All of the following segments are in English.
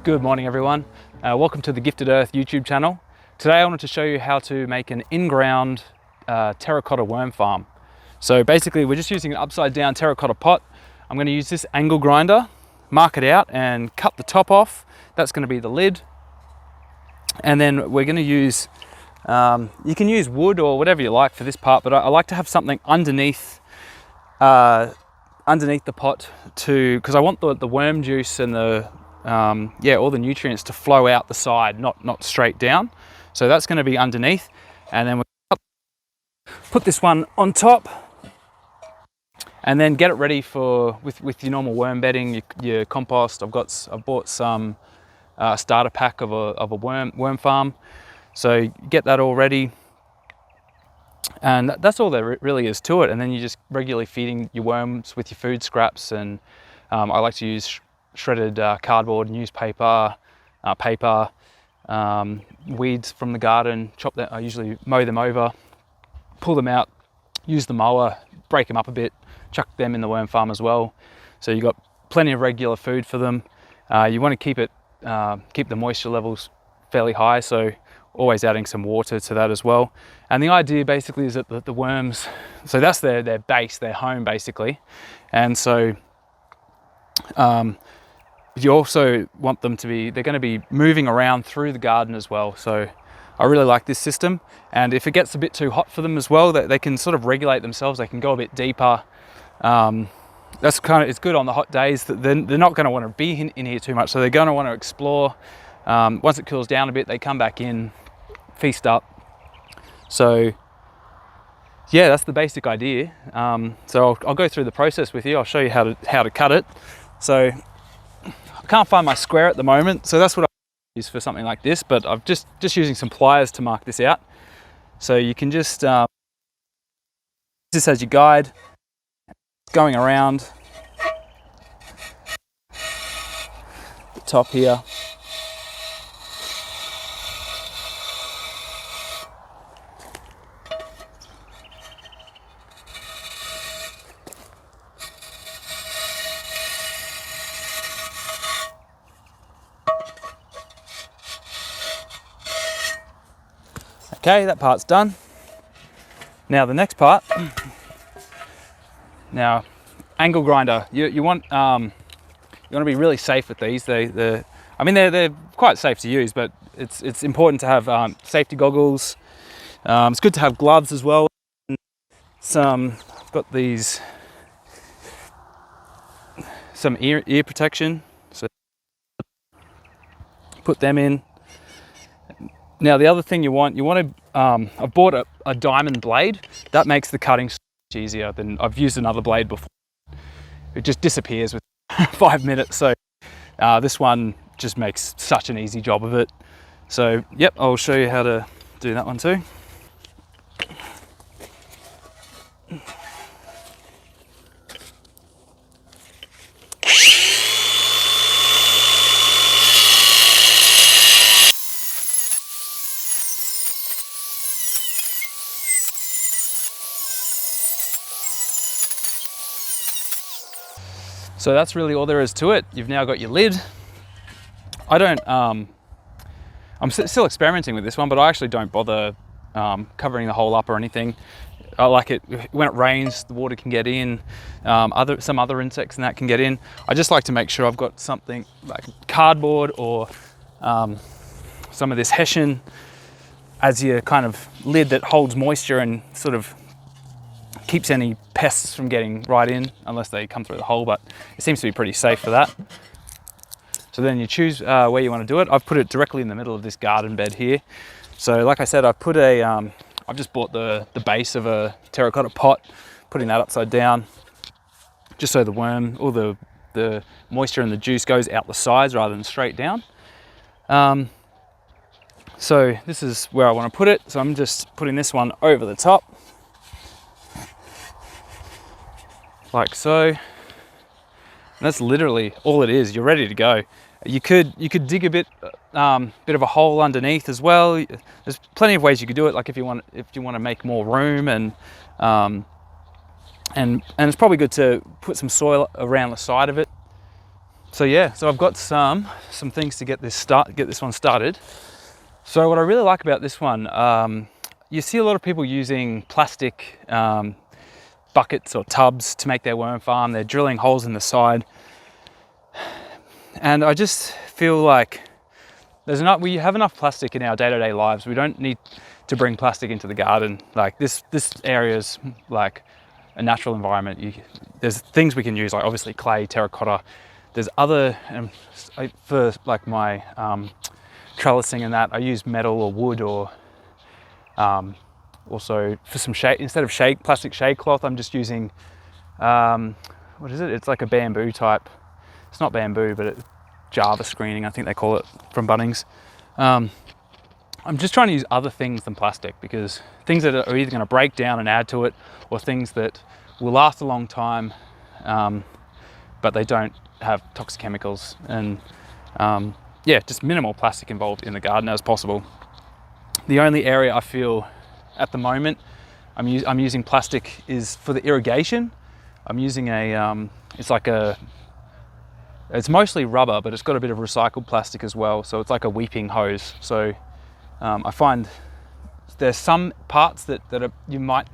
Good morning everyone. Welcome to the Gifted Earth YouTube channel. Today I wanted to show you how to make an in-ground terracotta worm farm. So basically we're just using an upside down terracotta pot. I'm going to use this angle grinder, mark it out and cut the top off. That's going to be the lid. And then we're going to use, you can use wood or whatever you like for this part, but I like to have something underneath the pot because I want the worm juice and all the nutrients to flow out the side, not straight down. So that's going to be underneath, and then we'll put this one on top, and then get it ready for with your normal worm bedding, your compost. I've bought some starter pack of a worm farm, so get that all ready. And that's all there really is to it. And then you're just regularly feeding your worms with your food scraps, and I like to use shredded cardboard, newspaper, paper, weeds from the garden, chop that. I usually mow them over, pull them out, use the mower, break them up a bit, chuck them in the worm farm as well. So you've got plenty of regular food for them. You want to keep the moisture levels fairly high, so always adding some water to that as well. And the idea basically is that the worms, so that's their base, their home basically. And so you also want them to be, they're going to be moving around through the garden as well. So I really like this system. And if it gets a bit too hot for them as well, they can sort of regulate themselves. They can go a bit deeper. It's good on the hot days. They're not going to want to be in here too much. So they're going to want to explore. Once it cools down a bit, they come back in, feast up. So yeah, that's the basic idea. So I'll go through the process with you. I'll show you how to cut it. So I can't find my square at the moment, so that's what I use for something like this, but I'm just using some pliers to mark this out. So you can just use this as your guide, going around the top here. Okay, that part's done. Now the next part. Now, angle grinder. You want to be really safe with these. They're quite safe to use, but it's important to have safety goggles. It's good to have gloves as well. I've got some ear protection. So put them in. Now the other thing you want to, I've bought a diamond blade. That makes the cutting so much easier than I've used another blade before. It just disappears with 5 minutes. So this one just makes such an easy job of it. So yep, I'll show you how to do that one too. So that's really all there is to it. You've now got your lid. I'm still experimenting with this one, but I actually don't bother covering the hole up or anything. I like it when it rains, the water can get in, some other insects and that can get in. I just like to make sure I've got something like cardboard or some of this hessian as your kind of lid that holds moisture and sort of keeps any pests from getting right in, unless they come through the hole, but it seems to be pretty safe for that. So then you choose where you want to do it. I've put it directly in the middle of this garden bed here. So like I said, I've just bought the base of a terracotta pot, putting that upside down, just so the worm, all the moisture and the juice goes out the sides rather than straight down. So this is where I want to put it. So I'm just putting this one over the top, like so. And that's literally all it is. You're ready to go. You could dig a bit of a hole underneath as well. There's plenty of ways you could do it. Like if you want to make more room, and it's probably good to put some soil around the side of it. So yeah, so I've got some things to get this one started. So what I really like about this one, you see a lot of people using plastic buckets or tubs to make their worm farm. They're drilling holes in the side, and I just feel like we have enough plastic in our day-to-day lives. We don't need to bring plastic into the garden. Like this area is like a natural environment. There's things we can use, like obviously clay, terracotta. There's other, for like my trellising and that, I use metal or wood, or also for some shade, instead of plastic shade cloth, I'm just using, what is it? It's like a bamboo type. It's not bamboo, but it's Java screening, I think they call it, from Bunnings. I'm just trying to use other things than plastic, because things that are either going to break down and add to it, or things that will last a long time, but they don't have toxic chemicals, and yeah, just minimal plastic involved in the garden as possible. The only area I feel at the moment I'm using plastic is for the irrigation. I'm using it's mostly rubber, but it's got a bit of recycled plastic as well, so it's like a weeping hose. So I find there's some parts that you might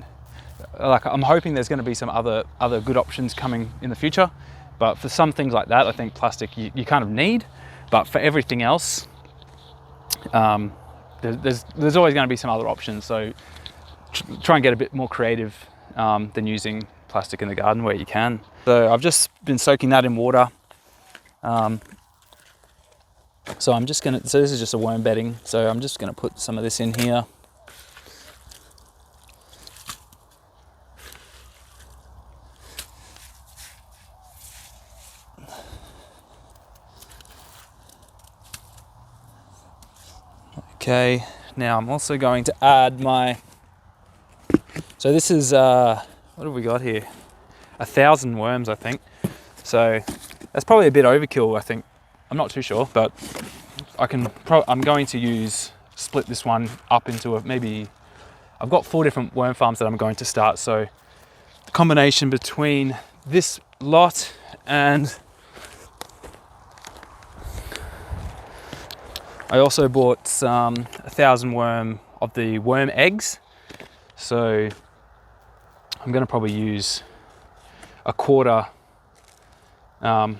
like. I'm hoping there's going to be some other good options coming in the future, but for some things like that, I think plastic you kind of need. But for everything else, there's always going to be some other options. So try and get a bit more creative than using plastic in the garden where you can. So I've just been soaking that in water. So I'm just gonna, so this is just a worm bedding, so I'm just gonna put some of this in here. Okay, now I'm also going to add so this is, what have we got here? 1,000 worms, I think. So that's probably a bit overkill, I think. I'm not too sure, but I'm going to split this one up into maybe, I've got 4 different worm farms that I'm going to start. So the combination between this lot and I also bought 1,000 worm of the worm eggs. So I'm going to probably use a quarter. So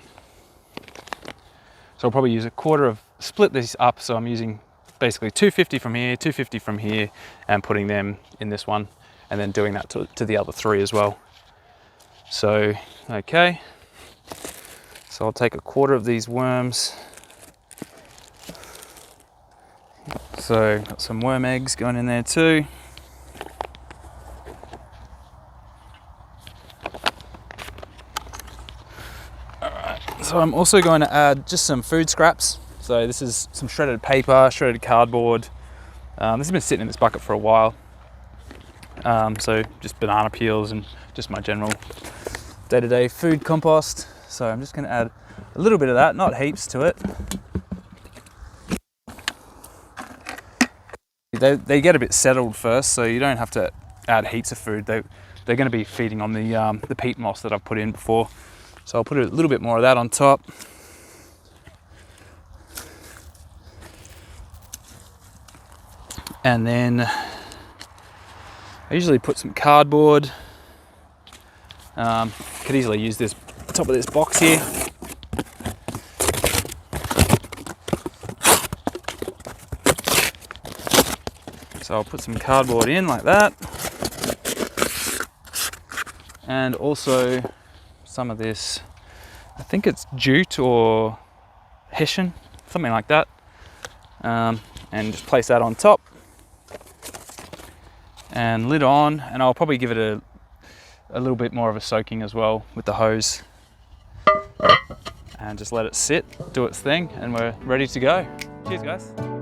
I'll probably use a quarter split this up. So I'm using basically 250 from here, 250 from here, and putting them in this one, and then doing that to the other 3 as well. So, okay. So I'll take a quarter of these worms. So got some worm eggs going in there too. So I'm also going to add just some food scraps. So this is some shredded paper, shredded cardboard. This has been sitting in this bucket for a while. So just banana peels and just my general day-to-day food compost. So I'm just going to add a little bit of that, not heaps to it. They get a bit settled first, so you don't have to add heaps of food. They're going to be feeding on the peat moss that I've put in before. So I'll put a little bit more of that on top. And then I usually put some cardboard. Could easily use this top of this box here. So I'll put some cardboard in like that. And also some of this, I think it's jute or hessian, something like that, and just place that on top and lid on, and I'll probably give it a little bit more of a soaking as well with the hose, and just let it sit, do its thing, and we're ready to go. Cheers guys.